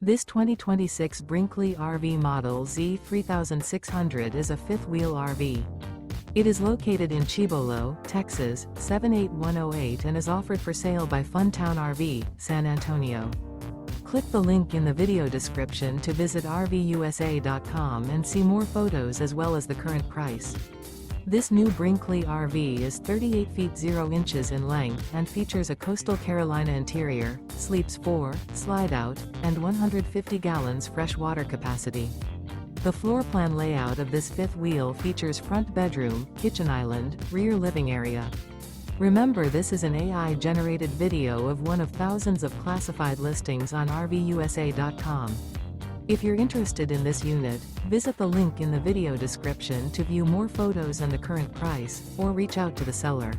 This 2026 Brinkley RV Model Z 3600 is a fifth-wheel RV. It is located in Cibolo, Texas, 78108 and is offered for sale by Funtown RV, San Antonio. Click the link in the video description to visit RVUSA.com and see more photos as well as the current price. This new Brinkley RV is 38 feet 0 inches in length and features a Coastal Carolina interior, sleeps 4, slide-out, and 150 gallons fresh water capacity. The floor plan layout of this fifth wheel features front bedroom, kitchen island, rear living area. Remember, this is an AI-generated video of one of thousands of classified listings on RVUSA.com. If you're interested in this unit, visit the link in the video description to view more photos and the current price, or reach out to the seller.